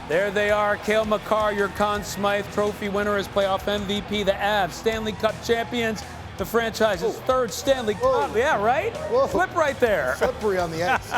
There they are. Cale Makar, your Conn Smythe Trophy winner, as playoff MVP. The Avs, Stanley Cup champions. The franchise's third Stanley Cup. Yeah, right? Whoa. Flip right there. Slippery on the ice.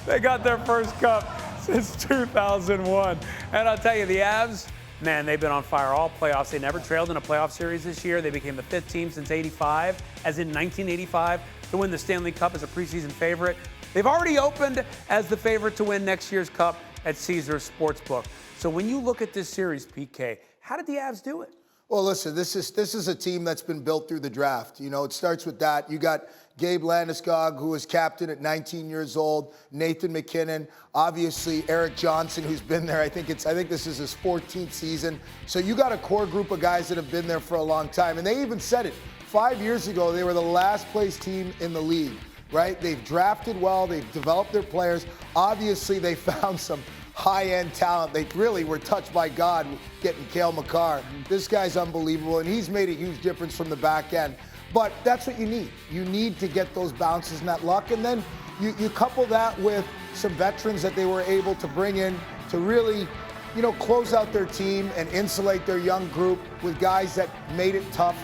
They got their first cup since 2001. And I'll tell you, the Avs, man, they've been on fire all playoffs. They never trailed in a playoff series this year. They became the fifth team since '85, as in 1985, to win the Stanley Cup as a preseason favorite. They've already opened as the favorite to win next year's Cup at Caesars Sportsbook. So when you look at this series, PK, how did the Avs do it? Well, listen, this is a team that's been built through the draft. You know, it starts with that. You got Gabe Landeskog, who was captain at 19 years old, Nathan McKinnon, obviously Eric Johnson, who's been there. I think this is his 14th season. So you got a core group of guys that have been there for a long time. And they even said it 5 years ago, they were the last place team in the league, right? They've drafted well, they've developed their players. Obviously, they found some high-end talent. They really were touched by God getting Cale Makar. This guy's unbelievable, and he's made a huge difference from the back end. But that's what you need. You need to get those bounces and that luck, and then you couple that with some veterans that they were able to bring in to really, you know, close out their team and insulate their young group with guys that made it tough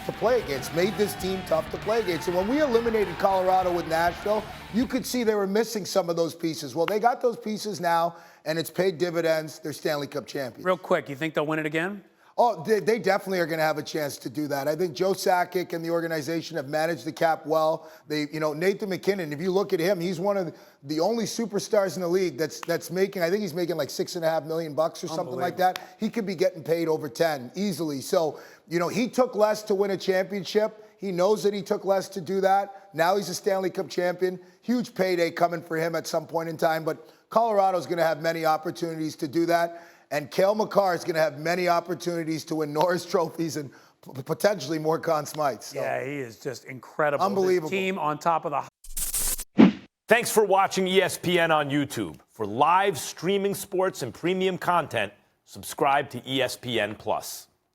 to play against, made this team tough to play against. And when we eliminated Colorado with Nashville, you could see they were missing some of those pieces. Well, they got those pieces now, and it's paid dividends. They're Stanley Cup champions. Real quick, you think they'll win it again? Oh, they definitely are going to have a chance to do that. I think Joe Sakic and the organization have managed the cap well. Nathan McKinnon, if you look at him, he's one of the only superstars in the league that's making, I think he's making like $6.5 million or something like that. He could be getting paid over 10 easily. So, you know, he took less to win a championship. He knows that he took less to do that. Now he's a Stanley Cup champion. Huge payday coming for him at some point in time. But Colorado's going to have many opportunities to do that. And Cale Makar is going to have many opportunities to win Norris trophies and potentially more Conn Smythes. So. Yeah, he is just incredible. Unbelievable. This team on top of the... Thanks for watching ESPN on YouTube. For live streaming sports and premium content, subscribe to ESPN+.